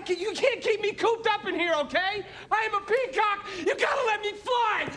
You can't keep me cooped up in here, okay? I am a peacock. You gotta let me fly.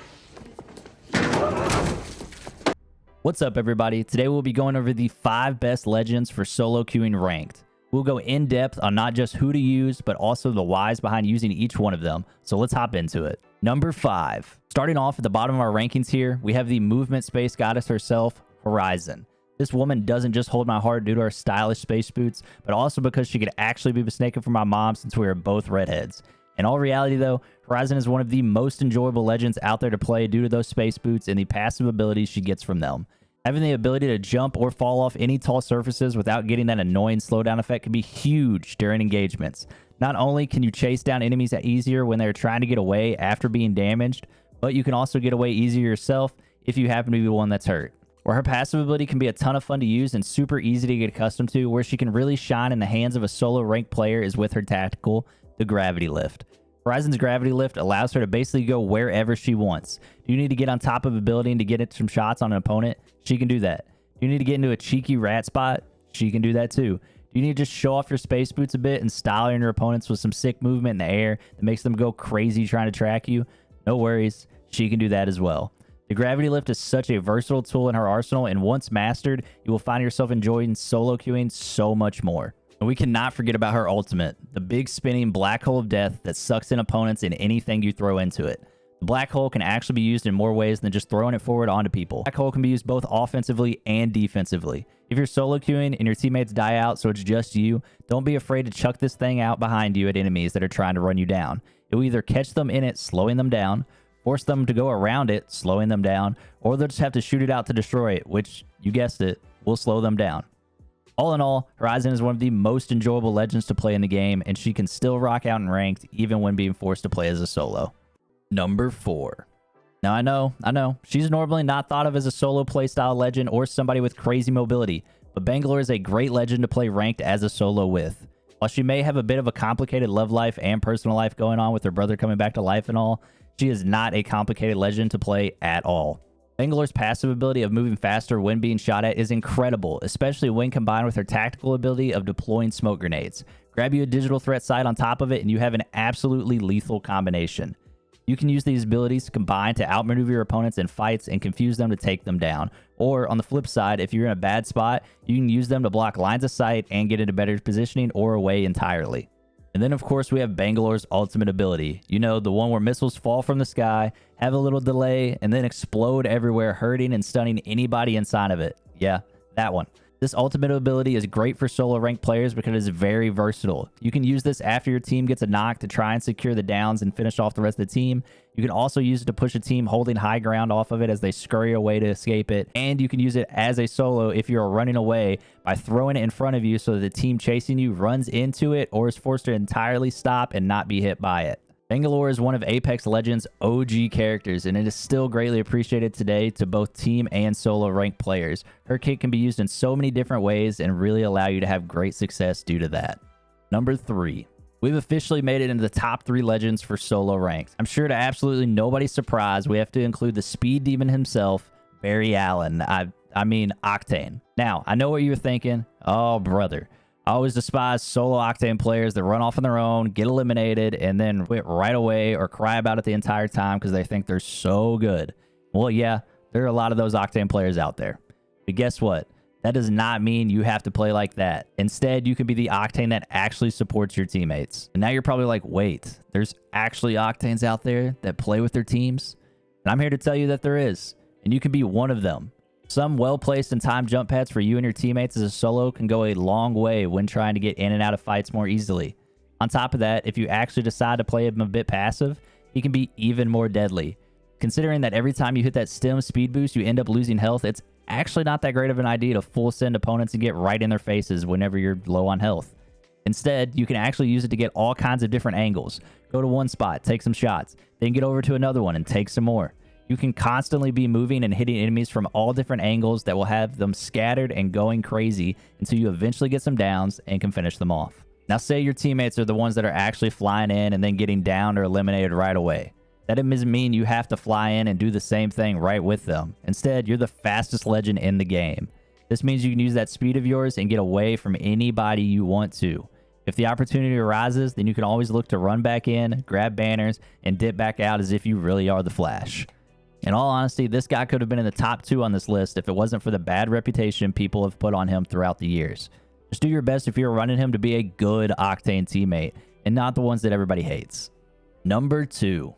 What's up, everybody? Today we'll be going over the 5 best legends for solo queuing ranked. We'll go in depth on not just who to use, but also the whys behind using each one of them. So let's hop into it. Number 5. Starting off at the bottom of our rankings here, we have the movement space goddess herself, Horizon. This woman doesn't just hold my heart due to her stylish space boots, but also because she could actually be mistaken for my mom since we are both redheads. In all reality though, Horizon is one of the most enjoyable legends out there to play due to those space boots and the passive abilities she gets from them. Having the ability to jump or fall off any tall surfaces without getting that annoying slowdown effect can be huge during engagements. Not only can you chase down enemies easier when they're trying to get away after being damaged, but you can also get away easier yourself if you happen to be the one that's hurt. Where her passive ability can be a ton of fun to use and super easy to get accustomed to, where she can really shine in the hands of a solo ranked player is with her tactical, the Gravity Lift. Horizon's Gravity Lift allows her to basically go wherever she wants. Do you need to get on top of a building to get some shots on an opponent? She can do that. Do you need to get into a cheeky rat spot? She can do that too. Do you need to just show off your space boots a bit and style your opponents with some sick movement in the air that makes them go crazy trying to track you? No worries. She can do that as well. The Gravity Lift is such a versatile tool in her arsenal, and once mastered, you will find yourself enjoying solo queuing so much more. And we cannot forget about her ultimate, the big spinning black hole of death that sucks in opponents and anything you throw into it. The black hole can actually be used in more ways than just throwing it forward onto people. Black hole can be used both offensively and defensively. If you're solo queuing and your teammates die out so it's just you, don't be afraid to chuck this thing out behind you at enemies that are trying to run you down. It will either catch them in it, slowing them down, force them to go around it, slowing them down, or they'll just have to shoot it out to destroy it, which, you guessed it, will slow them down. All in all, Horizon is one of the most enjoyable legends to play in the game, and she can still rock out in ranked even when being forced to play as a solo. Number 4. Now I know, she's normally not thought of as a solo playstyle legend or somebody with crazy mobility, but Bangalore is a great legend to play ranked as a solo with. While she may have a bit of a complicated love life and personal life going on with her brother coming back to life and all, she is not a complicated legend to play at all. Bangalore's passive ability of moving faster when being shot at is incredible, especially when combined with her tactical ability of deploying smoke grenades. Grab you a digital threat sight on top of it and you have an absolutely lethal combination. You can use these abilities to combine to outmaneuver your opponents in fights and confuse them to take them down. Or on the flip side, if you're in a bad spot, you can use them to block lines of sight and get into better positioning or away entirely. And then, of course, we have Bangalore's ultimate ability. You know, the one where missiles fall from the sky, have a little delay, and then explode everywhere, hurting and stunning anybody inside of it. Yeah, that one. This ultimate ability is great for solo ranked players because it is very versatile. You can use this after your team gets a knock to try and secure the downs and finish off the rest of the team. You can also use it to push a team holding high ground off of it as they scurry away to escape it. And you can use it as a solo if you're running away by throwing it in front of you so that the team chasing you runs into it or is forced to entirely stop and not be hit by it. Bangalore is one of Apex Legends' OG characters, and it is still greatly appreciated today to both team and solo ranked players. Her kit can be used in so many different ways and really allow you to have great success due to that. Number 3. We've officially made it into the top 3 legends for solo ranked. I'm sure to absolutely nobody's surprise, we have to include the speed demon himself, Barry Allen. I mean Octane. Now, I know what you're thinking. Oh, brother. I always despise solo Octane players that run off on their own, get eliminated, and then quit right away or cry about it the entire time because they think they're so good. Well, yeah, there are a lot of those Octane players out there. But guess what? That does not mean you have to play like that. Instead, you can be the Octane that actually supports your teammates. And now you're probably like, wait, there's actually Octanes out there that play with their teams? And I'm here to tell you that there is. And you can be one of them. Some well-placed and timed jump pads for you and your teammates as a solo can go a long way when trying to get in and out of fights more easily. On top of that, if you actually decide to play him a bit passive, he can be even more deadly. Considering that every time you hit that stem speed boost, you end up losing health, it's actually not that great of an idea to full send opponents and get right in their faces whenever you're low on health. Instead, you can actually use it to get all kinds of different angles. Go to one spot, take some shots, then get over to another one and take some more. You can constantly be moving and hitting enemies from all different angles that will have them scattered and going crazy until you eventually get some downs and can finish them off. Now, say your teammates are the ones that are actually flying in and then getting downed or eliminated right away. That doesn't mean you have to fly in and do the same thing right with them. Instead, you're the fastest legend in the game. This means you can use that speed of yours and get away from anybody you want to. If the opportunity arises, then you can always look to run back in, grab banners, and dip back out as if you really are the Flash. In all honesty, this guy could have been in the top 2 on this list if it wasn't for the bad reputation people have put on him throughout the years. Just do your best if you're running him to be a good Octane teammate, and not the ones that everybody hates. Number 2.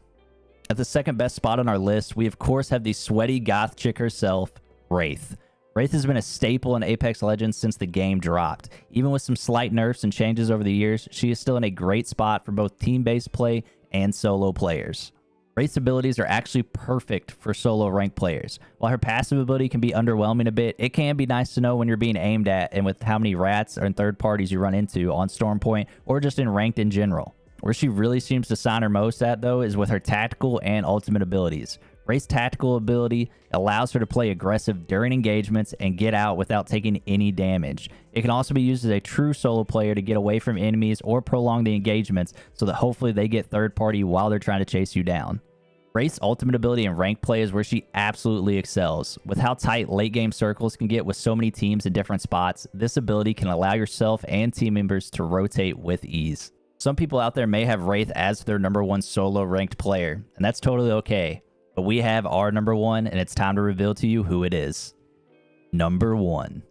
At the second best spot on our list, we of course have the sweaty goth chick herself, Wraith. Wraith has been a staple in Apex Legends since the game dropped. Even with some slight nerfs and changes over the years, she is still in a great spot for both team-based play and solo players. Wraith's abilities are actually perfect for solo ranked players. While her passive ability can be underwhelming a bit, it can be nice to know when you're being aimed at and with how many rats and third parties you run into on Stormpoint or just in ranked in general. Where she really seems to shine her most at, though, is with her tactical and ultimate abilities. Wraith's tactical ability allows her to play aggressive during engagements and get out without taking any damage. It can also be used as a true solo player to get away from enemies or prolong the engagements so that hopefully they get third party while they're trying to chase you down. Wraith's ultimate ability in ranked play is where she absolutely excels. With how tight late game circles can get with so many teams in different spots, this ability can allow yourself and team members to rotate with ease. Some people out there may have Wraith as their number 1 solo ranked player, and that's totally okay. But we have our number 1, and it's time to reveal to you who it is. Number 1.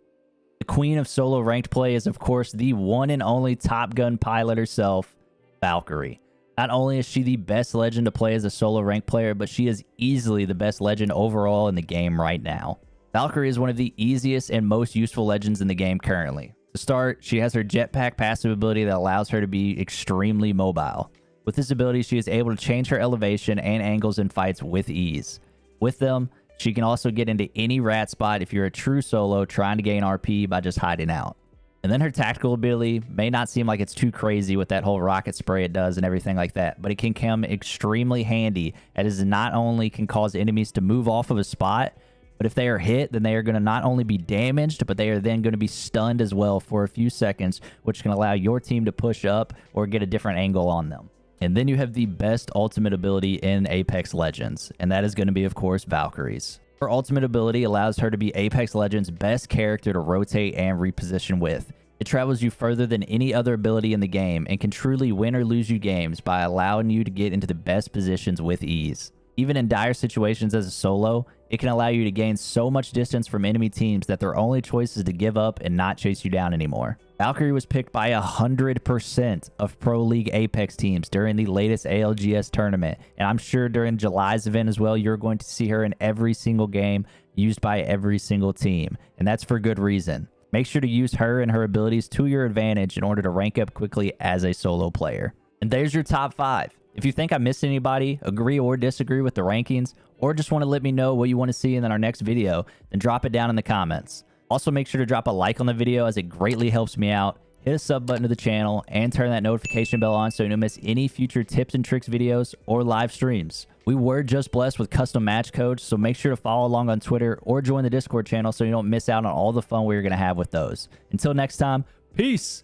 The queen of solo ranked play is, of course, the one and only Top Gun pilot herself, Valkyrie. Not only is she the best legend to play as a solo ranked player, but she is easily the best legend overall in the game right now. Valkyrie is one of the easiest and most useful legends in the game currently. To start, she has her jetpack passive ability that allows her to be extremely mobile. With this ability, she is able to change her elevation and angles in fights with ease. With them, she can also get into any rat spot if you're a true solo trying to gain RP by just hiding out. And then her tactical ability may not seem like it's too crazy with that whole rocket spray it does and everything like that, but it can come extremely handy as it not only can cause enemies to move off of a spot, but if they are hit, then they are going to not only be damaged, but they are then going to be stunned as well for a few seconds, which can allow your team to push up or get a different angle on them. And then you have the best ultimate ability in Apex Legends, and that is going to be, of course, Valkyrie's. Her ultimate ability allows her to be Apex Legends' best character to rotate and reposition with. It travels you further than any other ability in the game and can truly win or lose you games by allowing you to get into the best positions with ease. Even in dire situations as a solo, it can allow you to gain so much distance from enemy teams that their only choice is to give up and not chase you down anymore. Valkyrie was picked by 100% of Pro League Apex teams during the latest ALGS tournament, and I'm sure during July's event as well, you're going to see her in every single game used by every single team, and that's for good reason. Make sure to use her and her abilities to your advantage in order to rank up quickly as a solo player. And there's your top 5. If you think I missed anybody, agree or disagree with the rankings, or just want to let me know what you want to see in our next video, then drop it down in the comments. Also, make sure to drop a like on the video as it greatly helps me out. Hit a sub button to the channel and turn that notification bell on so you don't miss any future tips and tricks videos or live streams. We were just blessed with custom match codes, so make sure to follow along on Twitter or join the Discord channel so you don't miss out on all the fun we're going to have with those. Until next time, peace!